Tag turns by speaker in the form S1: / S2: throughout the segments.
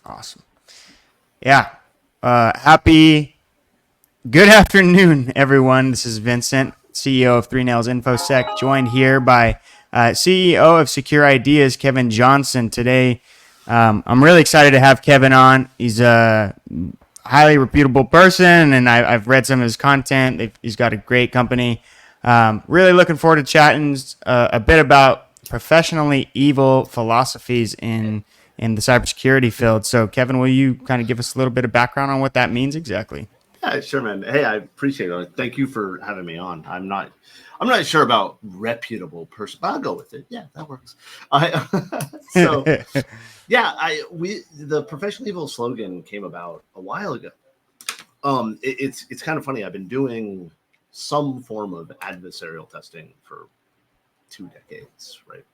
S1: Awesome. Yeah. Good afternoon, everyone. This is Vincent, CEO of Three Nails InfoSec, joined here by CEO of Secure Ideas, Kevin Johnson. Today, I'm really excited to have Kevin on. He's a highly reputable person, and I've read some of his content. He's got a great company. Really looking forward to chatting a bit about professionally evil philosophies in the cybersecurity field. So, Kevin, will you kind of give us a little bit of background on what that means exactly?
S2: Yeah, sure, man. Hey, I appreciate it. Thank you for having me on. I'm not sure about reputable person, but I'll go with it. Yeah, that works. I so yeah, the professional evil slogan came about a while ago. It's kind of funny. I've been doing some form of adversarial testing for 2 decades, right?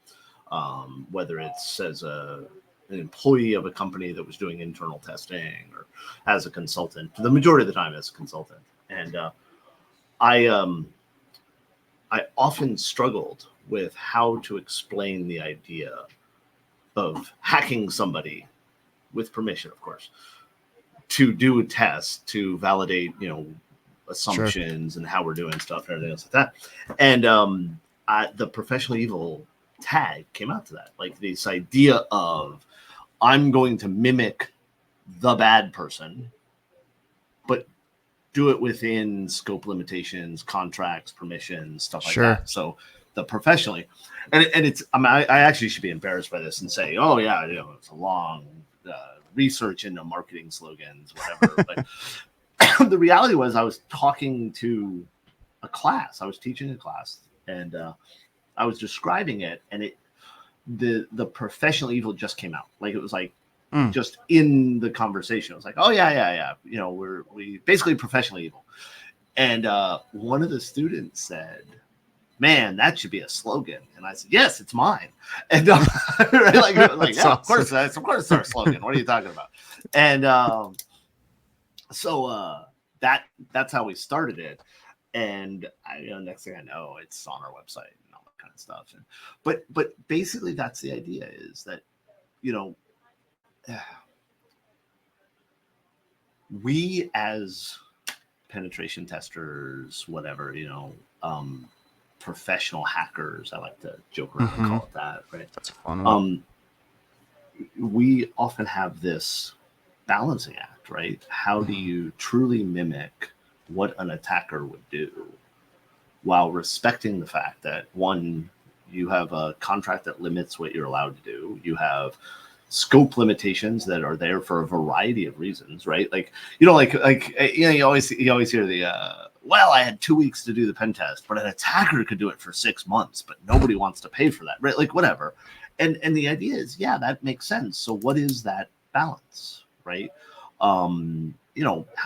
S2: Whether it's as an employee of a company that was doing internal testing or as a consultant, the majority of the time as a consultant. And I I often struggled with how to explain the idea of hacking somebody with permission, of course, to do a test to validate,
S1: Sure.
S2: assumptions and how we're doing stuff and everything else like that. And the professional evil tag came out to that, like this idea of I'm going to mimic the bad person, but do it within scope limitations, contracts, permissions, stuff like
S1: Sure.
S2: that. So the professionally, and it's I actually should be embarrassed by this and say, oh yeah, it's a long research into marketing slogans, whatever. But the reality was, I was talking to a class. I was teaching a class, and I was describing it, and the professional evil just came out. Like it was like
S1: Mm.
S2: just in the conversation. It was like, oh yeah. We basically professional evil. And one of the students said, "Man, that should be a slogan." And I said, "Yes, it's mine." And right,
S1: That's
S2: yeah,
S1: awesome.
S2: of course, it's our slogan. What are you talking about? And so that's how we started it. And next thing I know, it's on our website and all that kind of stuff. And but basically, that's the idea: is that you know we as penetration testers, whatever, professional hackers, I like to joke around and
S1: Mm-hmm.
S2: call it that, right?
S1: That's a fun one.
S2: Um, we often have this balancing act, right? How do
S1: Mm-hmm.
S2: you truly mimic what an attacker would do while respecting the fact that one, you have a contract that limits what you're allowed to do. You have scope limitations that are there for a variety of reasons, right? Like, you always hear the well, I had 2 weeks to do the pen test, but an attacker could do it for 6 months, but nobody wants to pay for that, right? Like whatever. And the idea is, yeah, that makes sense. So what is that balance, right? How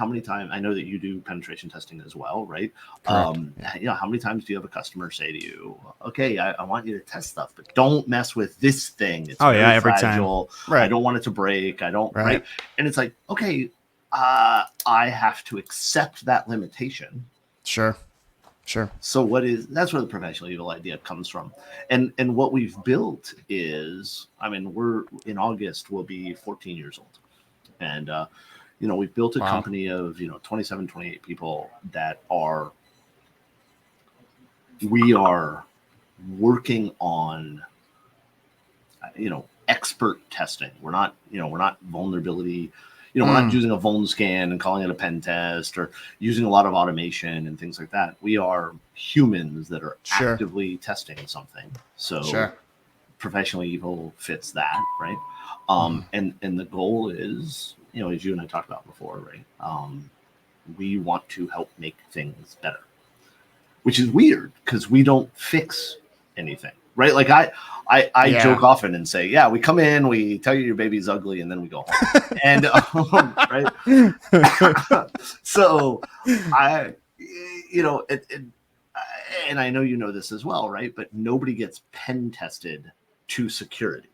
S2: many times, I know that you do penetration testing as well, right?
S1: Correct. Yeah.
S2: How many times do you have a customer say to you, okay, I want you to test stuff, but don't mess with this thing. It's
S1: Oh yeah.
S2: very
S1: Every time.
S2: fragile. I
S1: Right.
S2: don't want it to break. I don't,
S1: Right.
S2: right? And it's like, okay, I have to accept that limitation.
S1: Sure. Sure.
S2: So that's where the professional evil idea comes from. And what we've built is, I mean, we're in August, we'll be 14 years old. And we've built a
S1: Wow.
S2: company of 27, 28 people that we are working on expert testing. We're not vulnerability. We're not
S1: Mm.
S2: using a vuln scan and calling it a pen test or using a lot of automation and things like that. We are humans that are
S1: Sure.
S2: actively testing something. So
S1: Sure.
S2: professional evil fits that, right?
S1: Mm-hmm.
S2: And the goal is, as you and I talked about before, right? We want to help make things better, which is weird because we don't fix anything, right? Like I
S1: Yeah.
S2: joke often and say, yeah, we come in, we tell you your baby's ugly, and then we go home. And right. So I, and I know you know this as well, right? But nobody gets pen tested to security,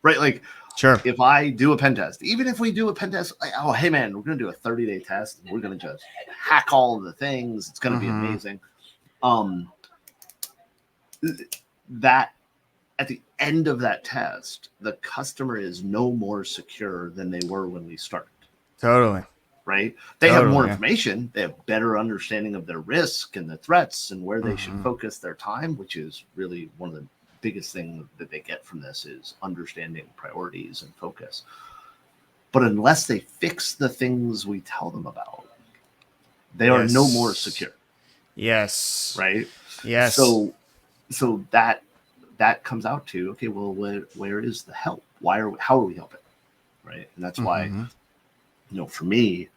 S2: right? Like
S1: Sure.
S2: if I do a pen test, even if we do a pen test, like, oh, hey man, we're going to do a 30-day test. And we're going to just hack all of the things. It's going to be
S1: Mm-hmm.
S2: amazing. Um, that at the end of that test, the customer is no more secure than they were when we started.
S1: Totally.
S2: Right? They have more
S1: Yeah.
S2: information. They have better understanding of their risk and the threats and where they should focus their time, which is really one of the biggest things that they get from this is understanding priorities and focus. But unless they fix the things we tell them about, they are no more secure.
S1: Yes.
S2: Right?
S1: Yes.
S2: So that comes out to, okay, well, where is the help? How are we helping? Right? And that's why, for me,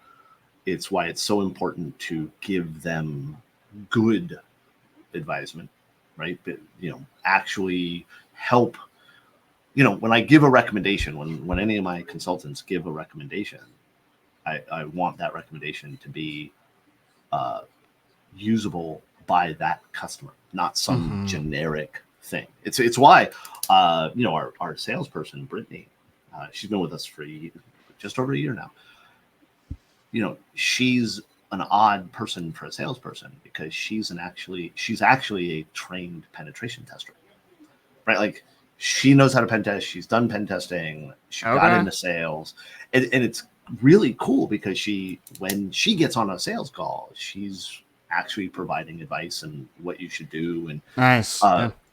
S2: it's why it's so important to give them good advisement, right? But, actually help. When I give a recommendation, when any of my consultants give a recommendation, I want that recommendation to be usable by that customer, not some generic thing. It's why, our salesperson, Brittany, she's been with us for just over a year now. She's an odd person for a salesperson because she's actually a trained penetration tester, right? Like she knows how to pen test. She's done pen testing. She got into sales, and it's really cool because when she gets on a sales call, she's actually providing advice and what you should do. And
S1: nice.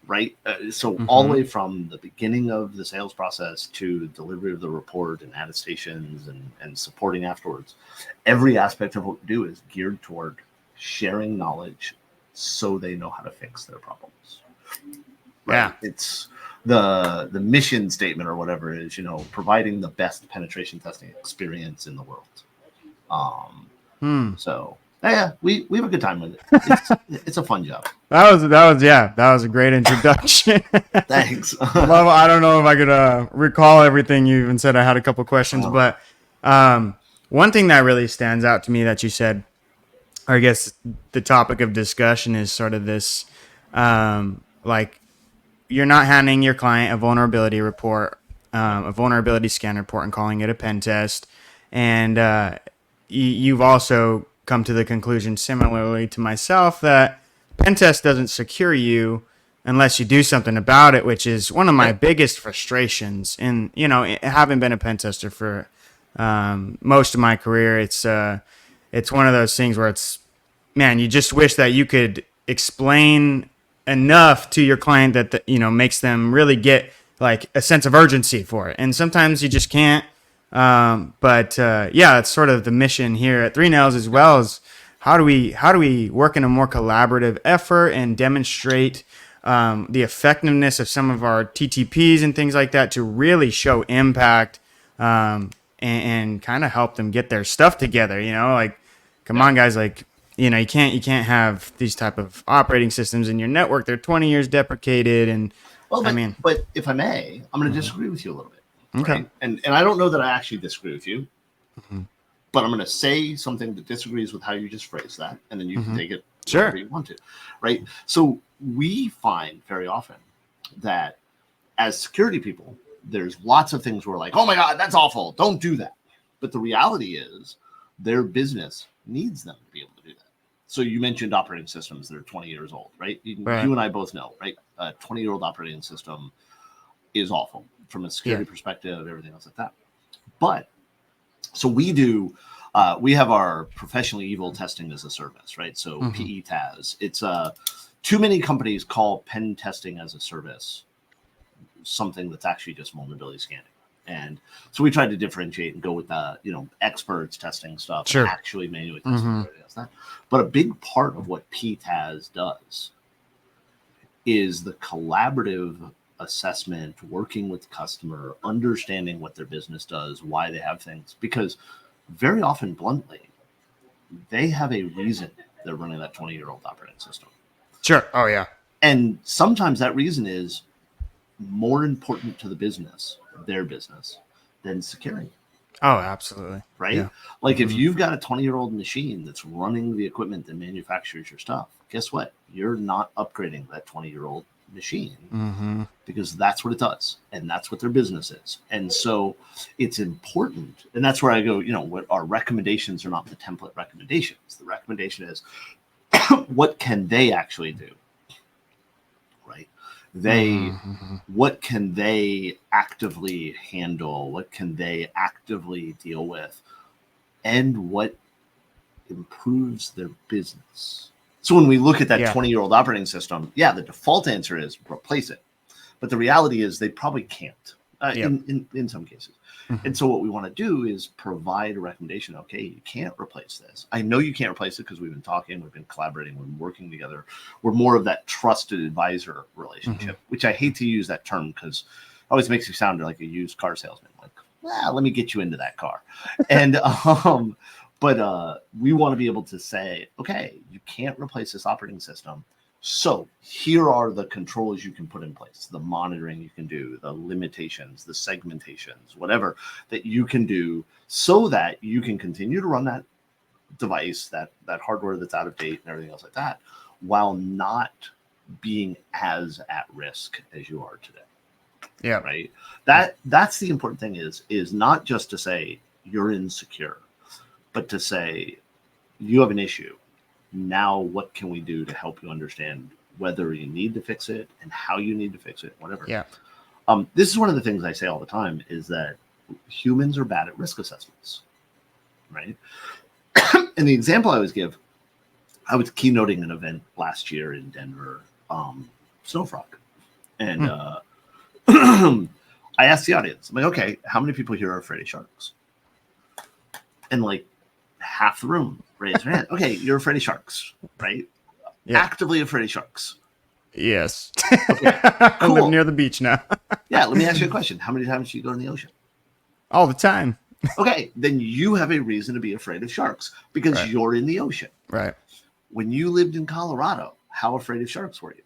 S2: Right. So all the way from the beginning of the sales process to delivery of the report and attestations and supporting afterwards, every aspect of what we do is geared toward sharing knowledge so they know how to fix their problems. Right?
S1: Yeah.
S2: It's the mission statement or whatever is, providing the best penetration testing experience in the world. So yeah, we have a good time with it. It's a fun job.
S1: That was a great introduction.
S2: Thanks.
S1: I don't know if I could recall everything you even said. I had a couple questions, but one thing that really stands out to me that you said, or I guess the topic of discussion is sort of this, like you're not handing your client a vulnerability report, a vulnerability scan report, and calling it a pen test, and you've also come to the conclusion, similarly to myself, that pen test doesn't secure you unless you do something about it, which is one of my biggest frustrations. And, having been a pen tester for most of my career, it's one of those things where you just wish that you could explain enough to your client that, makes them really get like a sense of urgency for it. And sometimes you just can't. It's sort of the mission here at 3Nails, as well as how do we work in a more collaborative effort and demonstrate the effectiveness of some of our TTPs and things like that to really show impact and kind of help them get their stuff together. Come on, guys, you can't have these type of operating systems in your network. They're 20 years deprecated, and
S2: but if I may, I'm going to disagree with you a little bit.
S1: Okay.
S2: Right? And I don't know that I actually disagree with you, but I'm going to say something that disagrees with how you just phrased that, and then you can take it wherever you want to, right? So we find very often that as security people, there's lots of things where like, oh my God, that's awful. Don't do that. But the reality is their business needs them to be able to do that. So you mentioned operating systems that are 20 years old, right? You and I both know, right? A 20-year-old operating system is awful from a security perspective, everything else like that. But so we have our professionally evil testing as a service, right? So PETAS. It's too many companies call pen testing as a service something that's actually just vulnerability scanning. And so we tried to differentiate and go with the, experts testing stuff, and actually manually testing. But a big part of what PETAS does is the collaborative assessment, working with the customer, understanding what their business does, why they have things, because very often, bluntly, they have a reason they're running that 20-year-old operating system.
S1: Sure. Oh, yeah.
S2: And sometimes that reason is more important to the business, their business, than securing.
S1: Oh, absolutely.
S2: Right?
S1: Yeah.
S2: Like if you've got a 20-year-old machine that's running the equipment that manufactures your stuff, guess what? You're not upgrading that 20-year-old machine because that's what it does. And that's what their business is. And so it's important. And that's where I go, what our recommendations are not the template recommendations. The recommendation is what can they actually do? Right. What can they actively handle? What can they actively deal with? And what improves their business? So when we look at that 20-year-old operating system, the default answer is replace it. But the reality is they probably can't in some cases. And so what we want to do is provide a recommendation. Okay, you can't replace this. I know you can't replace it because we've been talking, we've been collaborating, we've been working together. We're more of that trusted advisor relationship, which I hate to use that term because it always makes you sound like a used car salesman. Like, let me get you into that car. And but we want to be able to say, okay, you can't replace this operating system. So here are the controls you can put in place, the monitoring you can do, the limitations, the segmentations, whatever that you can do so that you can continue to run that device, that hardware that's out of date and everything else like that, while not being as at risk as you are today.
S1: Yeah.
S2: Right. That's the important thing is not just to say you're insecure, but to say you have an issue. Now, what can we do to help you understand whether you need to fix it and how you need to fix it, whatever.
S1: Yeah.
S2: This is one of the things I say all the time is that humans are bad at risk assessments, right? And the example I always give, I was keynoting an event last year in Denver, Snowfrog. And I asked the audience, I'm like, okay, how many people here are afraid of sharks? And like half the room raised their hand. Okay, you're afraid of sharks, right?
S1: Yeah.
S2: Actively afraid of sharks.
S1: Yes.
S2: Okay,
S1: I
S2: cool.
S1: live near the beach now.
S2: Yeah, let me ask you a question. How many times do you go in the ocean?
S1: All the time.
S2: Okay, then you have a reason to be afraid of sharks because
S1: Right.
S2: you're in the ocean.
S1: Right.
S2: When you lived in Colorado, how afraid of sharks were you?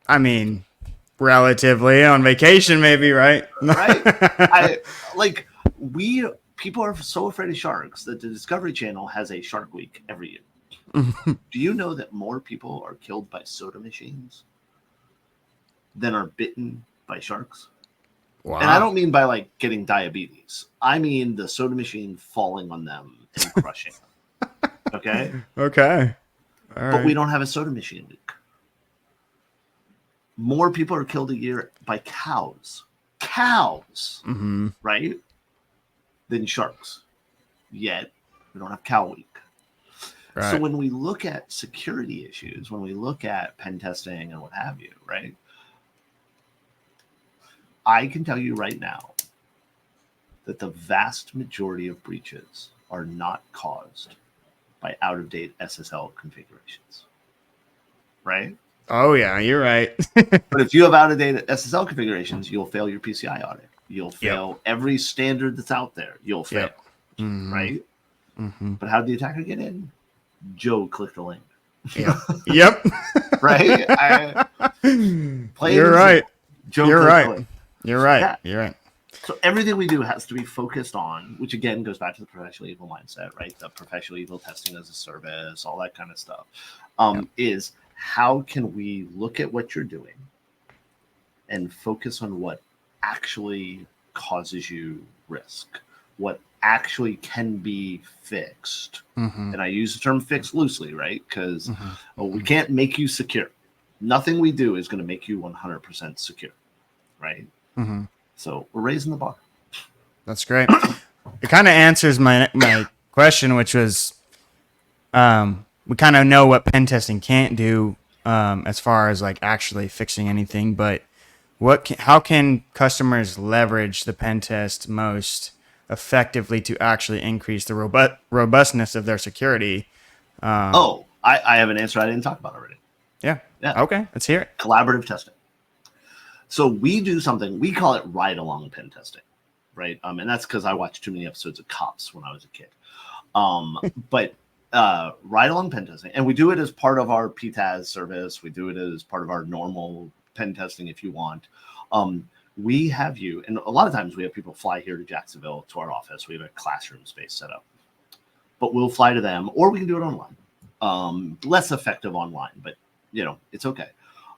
S1: I mean, relatively on vacation, maybe, right?
S2: Right. People are so afraid of sharks that the Discovery Channel has a Shark Week every year. Do you know that more people are killed by soda machines than are bitten by sharks?
S1: Wow.
S2: And I don't mean by like getting diabetes. I mean the soda machine falling on them and crushing them. Okay?
S1: Okay. All right.
S2: But we don't have a soda machine week. More people are killed a year by cows. Cows, right? Than sharks. Yet, we don't have cow week.
S1: Right.
S2: So when we look at security issues, when we look at pen testing and what have you, right? I can tell you right now that the vast majority of breaches are not caused by out-of-date SSL configurations, right?
S1: Oh, yeah, you're right.
S2: But if you have out-of-date SSL configurations, you'll fail your PCI audit. You'll fail every standard that's out there. You'll fail, right? But how did the attacker get in? Joe clicked a link.
S1: Yep.
S2: Right?
S1: You're right.
S2: Joe
S1: You're
S2: clicked
S1: right.
S2: a link.
S1: You're right.
S2: Yeah.
S1: You're right.
S2: So everything we do has to be focused on, which again goes back to the professional evil mindset, right? The professional evil testing as a service, all that kind of stuff. Is how can we look at what you're doing and focus on what actually causes you risk, what actually can be fixed. And I use the term fixed loosely, right? Because we can't make you secure. Nothing we do is going to make you 100% secure, right? So we're raising the bar.
S1: That's great. It kind of answers my question, which was we kind of know what pen testing can't do as far as like actually fixing anything, but how can customers leverage the pen test most effectively to actually increase the robustness of their security?
S2: I have an answer I didn't talk about already.
S1: Yeah. Okay, let's hear it.
S2: Collaborative testing. So we do something, we call it ride-along pen testing, right? And that's because I watched too many episodes of Cops when I was a kid. But ride-along pen testing, and we do it as part of our PTAS service. We do it as part of our normal pen testing if you want. We have you, and a lot of times we have people fly here to Jacksonville to our office. We have a classroom space set up. But we'll fly to them, or we can do it online. Less effective online, but it's okay.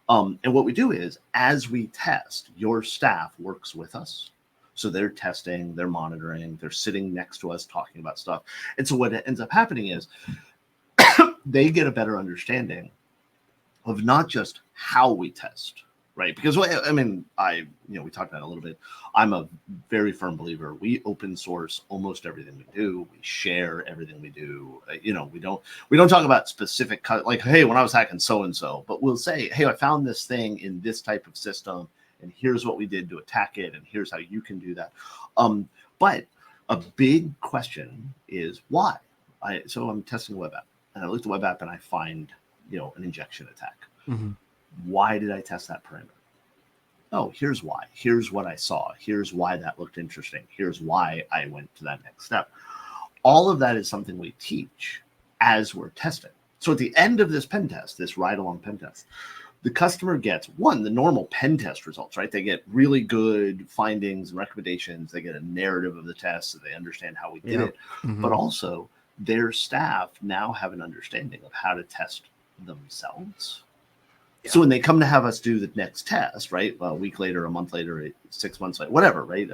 S2: And what we do is, as we test, your staff works with us. So they're testing, they're monitoring, they're sitting next to us talking about stuff. And so what ends up happening is they get a better understanding of not just how we test, right? Because I mean, we talked about it a little bit. I'm a very firm believer. We open source almost everything we do. We share everything we do. We don't talk about specific like, hey, when I was hacking so and so, but we'll say, hey, I found this thing in this type of system, and here's what we did to attack it, and here's how you can do that. But a big question is why. So I'm testing a web app, and I look at the web app, and I find an injection attack.
S1: Mm-hmm.
S2: Why did I test that parameter? Oh, here's why. Here's what I saw. Here's why that looked interesting. Here's why I went to that next step. All of that is something we teach as we're testing. So at the end of this pen test, this ride-along pen test, the customer gets, one, the normal pen test results, right? They get really good findings and recommendations. They get a narrative of the test so they understand how we did it.
S1: Mm-hmm.
S2: But also, their staff now have an understanding of how to test themselves. Yeah. So when they come to have us do the next test, right? A week later, a month later, 6 months later, whatever, right?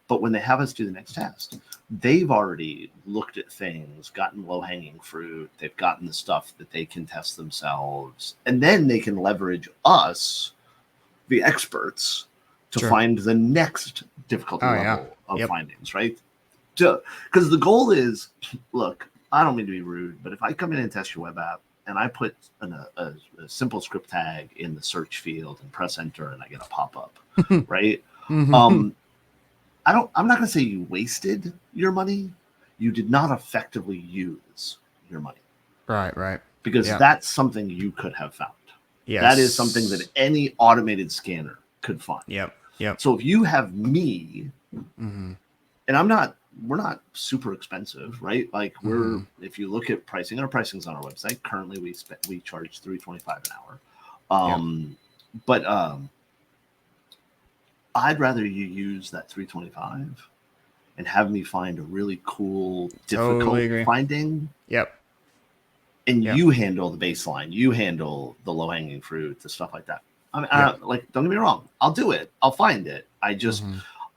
S2: But when they have us do the next test, they've already looked at things, gotten low-hanging fruit. They've gotten the stuff that they can test themselves. And then they can leverage us, the experts, to find the next difficulty level of findings, right? Because the goal is, look, I don't mean to be rude, but if I come in and test your web app, and I put a simple script tag in the search field and press enter, and I get a pop-up, right? Mm-hmm. I'm not going to say you wasted your money. You did not effectively use your money.
S1: Right.
S2: Because that's something you could have found. Yes. That is something that any automated scanner could find.
S1: Yep.
S2: So if you have me, and we're not super expensive, right? Like if you look at pricing, our pricing's on our website. Currently we charge $3.25 an hour. But I'd rather you use that $3.25 and have me find a really cool, difficult finding.
S1: Yep.
S2: And you handle the baseline, you handle the low-hanging fruit, the stuff like that. I mean, don't get me wrong. I'll do it. I'll find it. I just,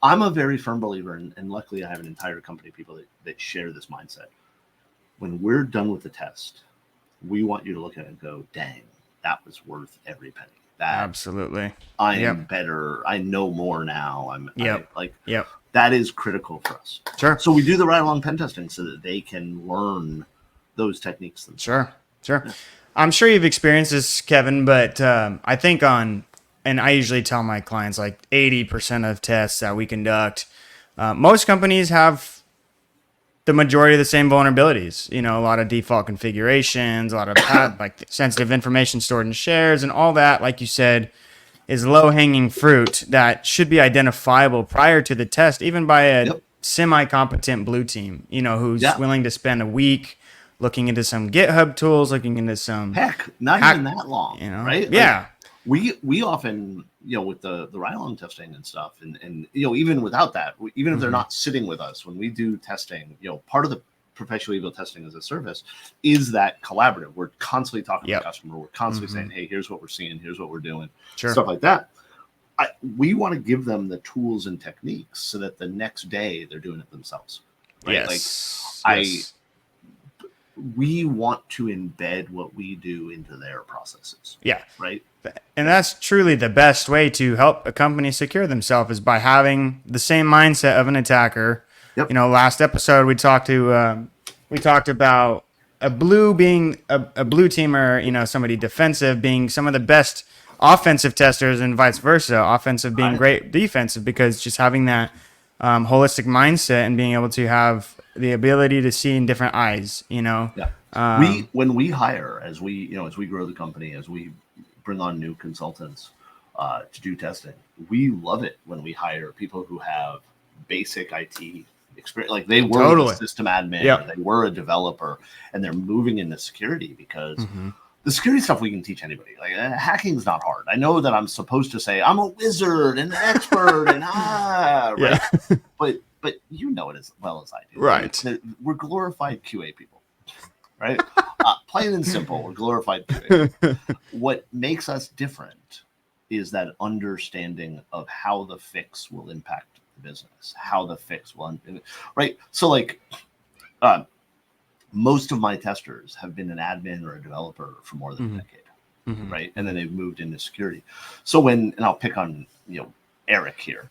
S2: I'm a very firm believer, and luckily I have an entire company of people that share this mindset. When we're done with the test, we want you to look at it and go, dang, that was worth every penny.
S1: Absolutely.
S2: I am better. I know more now. That is critical for us.
S1: Sure.
S2: So we do the ride-along pen testing so that they can learn those techniques themselves.
S1: Sure. Yeah. I'm sure you've experienced this, Kevin, but I think and I usually tell my clients like 80% of tests that we conduct, most companies have the majority of the same vulnerabilities. A lot of default configurations, a lot of like sensitive information stored in shares, and all that, like you said, is low-hanging fruit that should be identifiable prior to the test, even by a semi-competent blue team, who's willing to spend a week looking into some GitHub tools, looking into some
S2: not even that long, right?
S1: Yeah.
S2: We often, with the ride-along testing and stuff, and even without that, even if they're not sitting with us, when we do testing, part of the professional email testing as a service is that collaborative. We're constantly talking to the customer. We're constantly saying, hey, here's what we're seeing. Here's what we're doing. Stuff like that. We want to give them the tools and techniques so that the next day they're doing it themselves. Right? We want to embed what we do into their processes.
S1: Yeah.
S2: Right.
S1: And that's truly the best way to help a company secure themselves is by having the same mindset of an attacker. Yep. Last episode we talked about a blue being a blue teamer, somebody defensive being some of the best offensive testers and vice versa, offensive being great defensive, because just having that holistic mindset and being able to have the ability to see in different eyes,
S2: when we hire, as we grow the company, as we bring on new consultants to do testing, we love it when we hire people who have basic IT experience, like they were a system admin, or they were a developer, and they're moving into security because the security stuff we can teach anybody. Like hacking's not hard. I know that I'm supposed to say I'm a wizard and an expert and right? But you know it as well as I do.
S1: Right.
S2: We're glorified QA people, right? Plain and simple, we're glorified QA. What makes us different is that understanding of how the fix will impact the business, how the fix will, right? So like, most of my testers have been an admin or a developer for more than a decade. right? And then they've moved into security. So and I'll pick on, Eric here.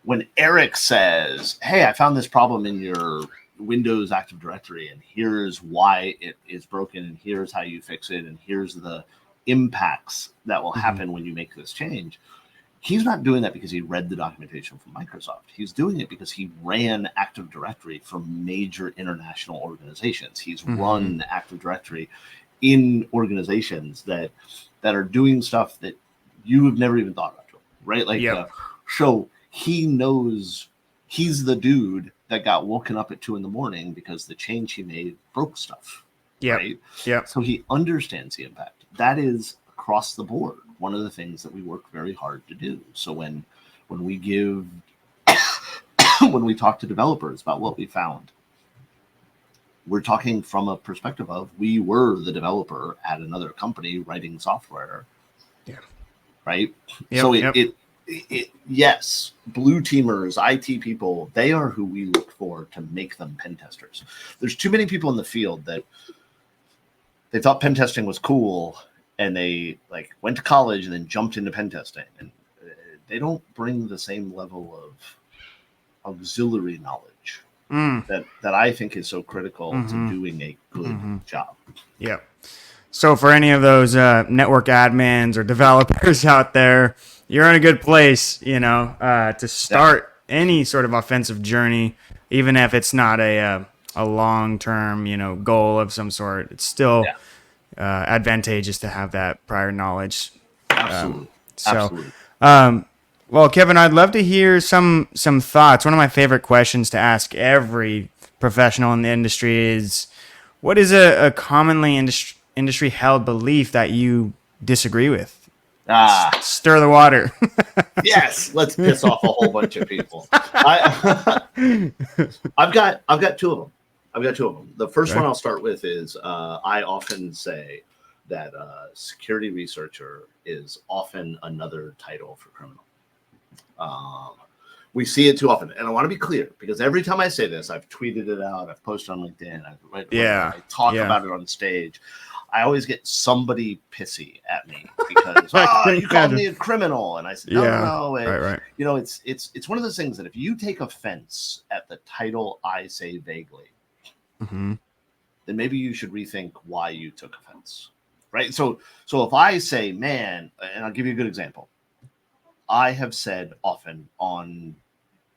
S2: When Eric says, hey, I found this problem in your Windows Active Directory, and here's why it is broken, and here's how you fix it, and here's the impacts that will happen when you make this change. He's not doing that because he read the documentation from Microsoft. He's doing it because he ran Active Directory for major international organizations. He's run Active Directory in organizations that are doing stuff that you have never even thought about, right? Like, so he knows he's the dude that got woken up at 2 a.m. because the change he made broke stuff, right?
S1: Yeah.
S2: So he understands the impact. That is across the board one of the things that we work very hard to do. So when we give when we talk to developers about what we found, we're talking from a perspective of we were the developer at another company writing software.
S1: Yeah.
S2: Right. So yes, blue teamers, IT people, they are who we look for to make them pen testers. There's too many people in the field that they thought pen testing was cool, and they went to college and then jumped into pen testing, and they don't bring the same level of auxiliary knowledge that I think is so critical to doing a good job.
S1: Yeah. So for any of those network admins or developers out there, you're in a good place, to start any sort of offensive journey, even if it's not a long-term, goal of some sort. It's still advantageous to have that prior knowledge.
S2: Absolutely. Absolutely.
S1: Well, Kevin, I'd love to hear some thoughts. One of my favorite questions to ask every professional in the industry is, what is a commonly industry held belief that you disagree with? Stir the water.
S2: Yes, let's piss off a whole bunch of people. I've got two of them. The first one I'll start with is I often say that security researcher is often another title for criminal. We see it too often, and I want to be clear because every time I say this, I've tweeted it out, I've posted on LinkedIn, I talk about it on stage. I always get somebody pissy at me because you called me a criminal, and I said no. And,
S1: right.
S2: It's one of those things that if you take offense at the title I say vaguely, then maybe you should rethink why you took offense, right? So if I say man, and I'll give you a good example. I have said often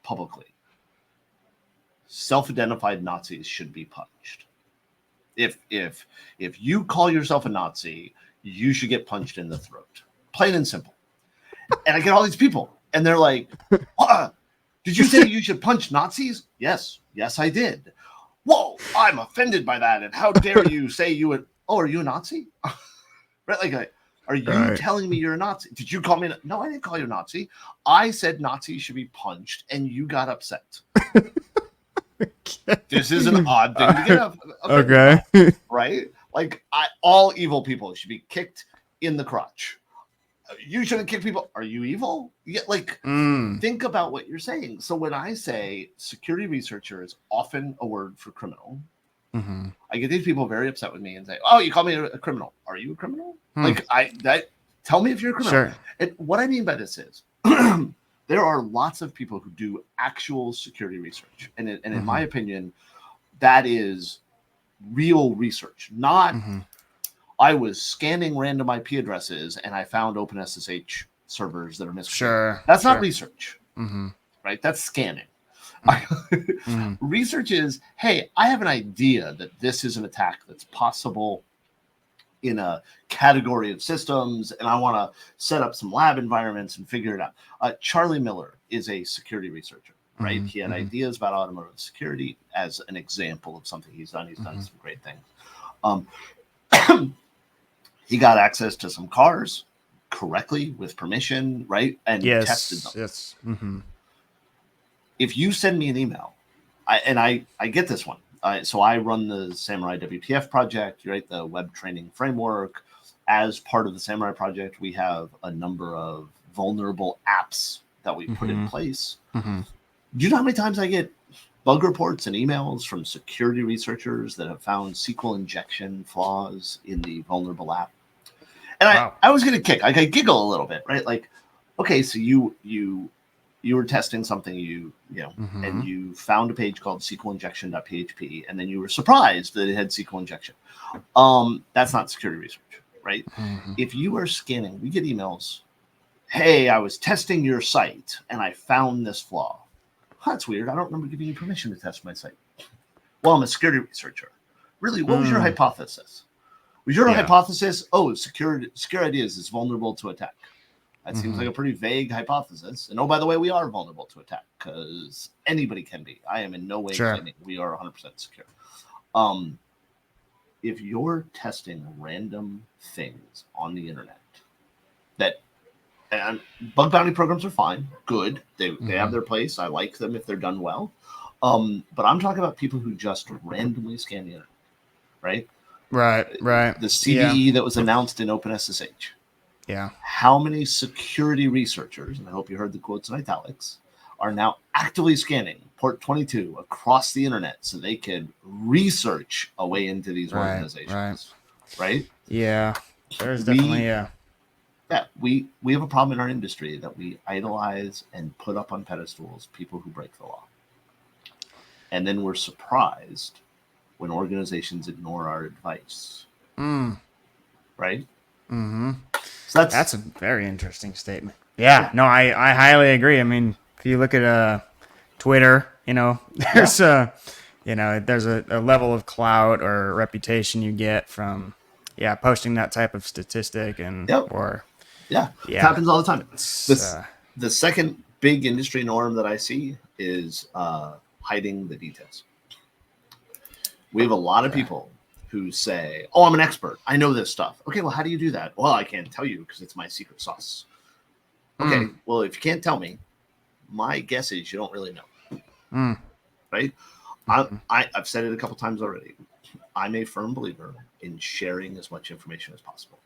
S2: publicly, self-identified Nazis should be punched. If you call yourself a Nazi, you should get punched in the throat. Plain and simple. And I get all these people, and they're like, did you say you should punch Nazis? Yes, I did. Whoa, I'm offended by that. And how dare you say you would? Oh, are you a Nazi? Right? Are you telling me you're a Nazi? Did you call me? No, I didn't call you a Nazi. I said Nazis should be punched, and you got upset. This is an odd thing to get offended by, right? All evil people should be kicked in the crotch. You shouldn't kick people. Are you evil? Yeah, think about what you're saying. So when I say security researcher is often a word for criminal, I get these people very upset with me and say, "Oh, you call me a criminal? Are you a criminal?" Tell me if you're a criminal.
S1: Sure.
S2: And what I mean by this is, there are lots of people who do actual security research, and in my opinion, that is real research. Not I was scanning random IP addresses and I found OpenSSH servers that are misconfigured.
S1: Sure.
S2: That's not research, right? That's scanning. Research is, hey, I have an idea that this is an attack that's possible in a category of systems, and I want to set up some lab environments and figure it out. Charlie Miller is a security researcher, right? He had ideas about automotive security as an example of something he's done. He's done some great things. He got access to some cars correctly with permission, right? And tested them.
S1: Yes.
S2: If you send me an email, I get this one. So I run the Samurai WTF project, right? The web training framework. As part of the Samurai project, we have a number of vulnerable apps that we put in place. Do you know how many times I get bug reports and emails from security researchers that have found SQL injection flaws in the vulnerable app? And
S1: Wow.
S2: I was gonna kick. Like I giggle a little bit, right? Like, okay, so you were testing something, and
S1: Mm-hmm.
S2: you found a page called SQLinjection.php, and then you were surprised that it had SQL injection. That's not security research, right?
S1: Mm-hmm.
S2: If you are scanning, we get emails. Hey, I was testing your site and I found this flaw. Huh, that's weird. I don't remember giving you permission to test my site. Well, I'm a security researcher. Really, what was your
S1: Mm.
S2: hypothesis? Was your
S1: Yeah.
S2: hypothesis, oh, secure ideas is vulnerable to attack? That seems
S1: Mm-hmm.
S2: like a pretty vague hypothesis. And oh, by the way, we are vulnerable to attack because anybody can be. I am in no way
S1: Sure.
S2: claiming we are 100% secure. Um, if you're testing random things on the internet that, and bug bounty programs are fine, good. They have
S1: Mm-hmm.
S2: their place. I like them if they're done well. But I'm talking about people who just randomly scan the internet, right?
S1: Right. Right.
S2: The
S1: Yeah.
S2: CVE that was announced in OpenSSH.
S1: Yeah.
S2: How many security researchers, and I hope you heard the quotes in italics, are now actively scanning port 22 across the internet so they can research a way into these
S1: Right. Right.
S2: organizations, right?
S1: Yeah. There's definitely
S2: We
S1: a.
S2: yeah, we have a problem in our industry that we idolize and put up on pedestals people who break the law. And then we're surprised when organizations ignore our advice,
S1: Mm.
S2: right?
S1: Mm-hmm.
S2: So
S1: That's a very interesting statement. Yeah.
S2: yeah,
S1: No, I highly agree. I mean, if you look at Twitter,
S2: yeah,
S1: there's a level of clout or reputation you get from, yeah, posting that type of statistic and,
S2: yep.
S1: or,
S2: Yeah, it
S1: yeah,
S2: happens all the time.
S1: it's,
S2: This the second big industry norm that I see is hiding the details. We have a lot of
S1: okay.
S2: people who say, "Oh, I'm an expert. I know this stuff." Okay, well, how do you do that? Well, I can't tell you because it's my secret sauce.
S1: Mm,
S2: Okay, well, if you can't tell me, my guess is you don't really know,
S1: mm,
S2: right?
S1: mhm.
S2: I've said it a couple times already. I'm a firm believer in sharing as much information as possible.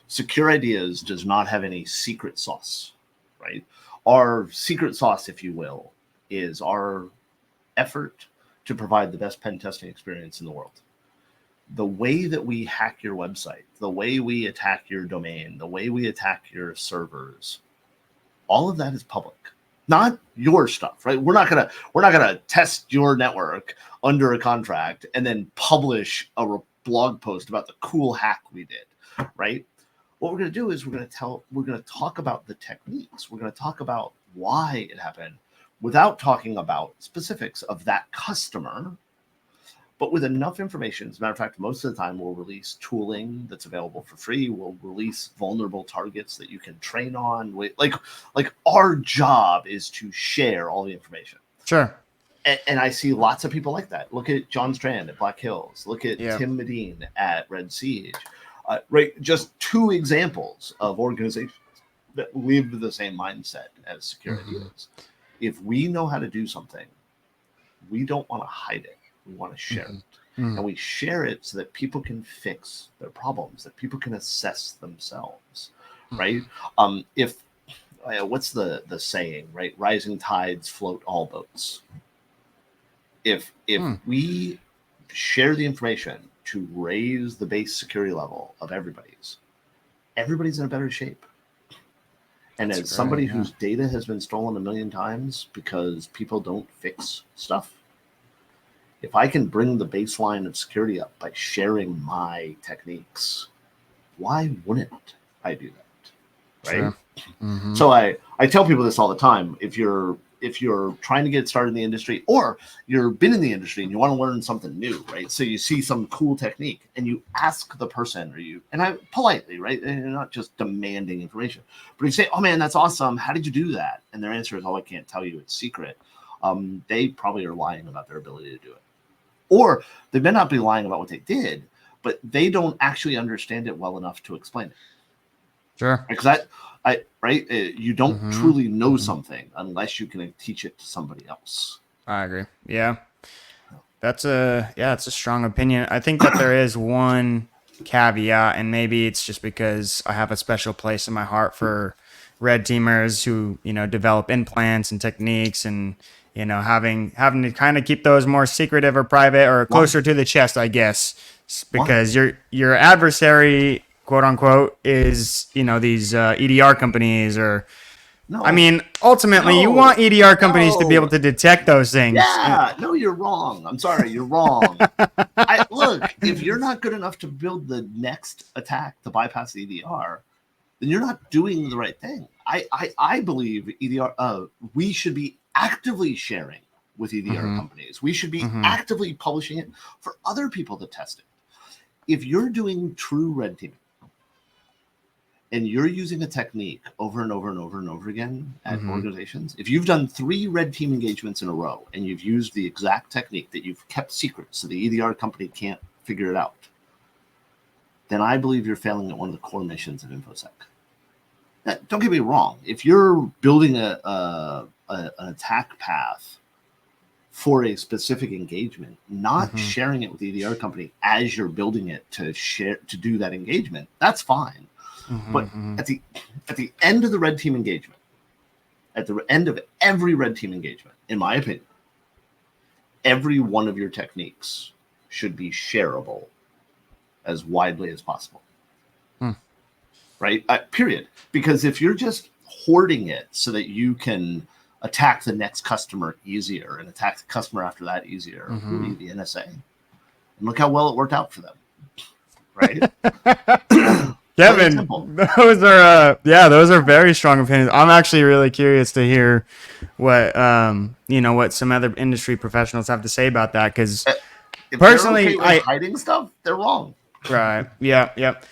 S2: Secure Ideas does not have any secret sauce, right? Our secret sauce, if you will, is our effort to provide the best pen testing experience in the world. The way that we hack your website, the way we attack your domain, the way we attack your servers, all of that is public. Not your stuff, right? We're not gonna test your network under a contract and then publish a blog post about the cool hack we did, right? What we're going to do is we're going to talk about the techniques. We're going to talk about why it happened without talking about specifics of that customer, but with enough information. As a matter of fact, most of the time we'll release tooling that's available for free. We'll release vulnerable targets that you can train on. Like our job is to share all the information.
S1: Sure.
S2: And I see lots of people like that. Look at John Strand at Black Hills. Look at
S1: Yeah.
S2: Tim Medine at Red Siege. Right, just two examples of organizations that live the same mindset as security
S1: Mm-hmm.
S2: is. If we know how to do something, we don't want to hide it. We want to share
S1: Mm-hmm.
S2: it.
S1: Mm.
S2: And we share it so that people can fix their problems, that people can assess themselves, right? If what's the saying, right? Rising tides float all boats. If
S1: Mm.
S2: we share the information to raise the base security level of everybody's in a better shape. And
S1: That's
S2: as somebody
S1: great. Yeah.
S2: whose data has been stolen a million times because people don't fix stuff, if I can bring the baseline of security up by sharing my techniques, why wouldn't I do that? Right?
S1: Sure. Mm-hmm.
S2: So I tell people this all the time. If you're trying to get started in the industry, or you've been in the industry and you want to learn something new, right? So you see some cool technique and you ask the person, and I politely, right? And you're not just demanding information, but you say, "Oh man, that's awesome. How did you do that?" And their answer is, "Oh, I can't tell you. It's secret." They probably are lying about their ability to do it, or they may not be lying about what they did, but they don't actually understand it well enough to explain it.
S1: Sure.
S2: Because right, you don't
S1: Mm-hmm.
S2: truly know
S1: Mm-hmm.
S2: something unless you can teach it to somebody else.
S1: I agree. Yeah. It's a strong opinion. I think that there is one caveat, and maybe it's just because I have a special place in my heart for red teamers who, develop implants and techniques and, having to kind of keep those more secretive or private or
S2: Why?
S1: closer to the chest, I guess,
S2: Why?
S1: because your adversary quote unquote, is, these EDR companies or,
S2: No,
S1: I mean, ultimately, you
S2: no,
S1: want EDR companies to be able
S2: no.
S1: to detect those things.
S2: Yeah, no, you're wrong. I'm sorry, you're wrong. I look, if you're not good enough to build the next attack to bypass EDR, then you're not doing the right thing. I believe EDR. We should be actively sharing with EDR
S1: Mm-hmm.
S2: companies. We should be
S1: Mm-hmm.
S2: actively publishing it for other people to test it. If you're doing true red teaming and you're using a technique over and over and over and over again at
S1: Mm-hmm.
S2: organizations, if you've done 3 red team engagements in a row and you've used the exact technique that you've kept secret so the EDR company can't figure it out, then I believe you're failing at one of the core missions of InfoSec. Now, don't get me wrong. If you're building an attack path for a specific engagement, not
S1: Mm-hmm.
S2: sharing it with the EDR company as you're building it to share to do that engagement, that's fine. But
S1: Mm-hmm.
S2: at the end of the red team engagement, at the end of every red team engagement, in my opinion, every one of your techniques should be shareable as widely as possible. Right? Period. Because if you're just hoarding it so that you can attack the next customer easier and attack the customer after that easier, who are you, the NSA? And look how well it worked out for them. Right?
S1: Kevin, those are very strong opinions. I'm actually really curious to hear what some other industry professionals have to say about that. Because
S2: If they're okay
S1: personally,
S2: with hiding stuff, they're wrong.
S1: right, yeah, yep,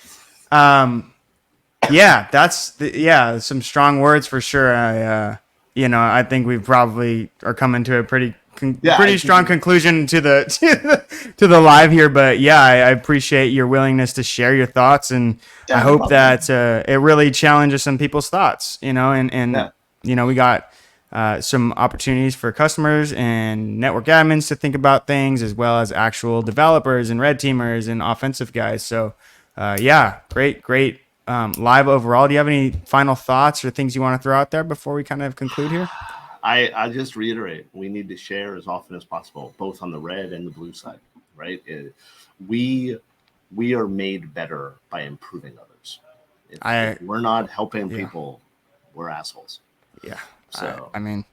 S1: yeah, some strong words for sure. I think we probably are coming to a
S2: Yeah,
S1: pretty strong conclusion to the to the live here. But yeah, I appreciate your willingness to share your thoughts, and I
S2: no
S1: hope
S2: problem.
S1: that it really challenges some people's thoughts. And we got some opportunities for customers and network admins to think about things, as well as actual developers and red teamers and offensive guys. So, great live overall. Do you have any final thoughts or things you want to throw out there before we kind of conclude here?
S2: I just reiterate, we need to share as often as possible, both on the red and the blue side, right? We are made better by improving others. If we're not helping people, we're assholes.
S1: Yeah.
S2: So
S1: I mean,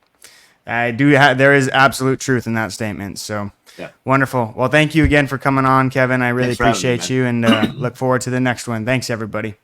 S1: there is absolute truth in that statement. So
S2: yeah,
S1: wonderful. Well, thank you again for coming on, Kevin. I really
S2: thanks for having me,
S1: appreciate
S2: man.
S1: you, and look forward to the next one. Thanks, everybody.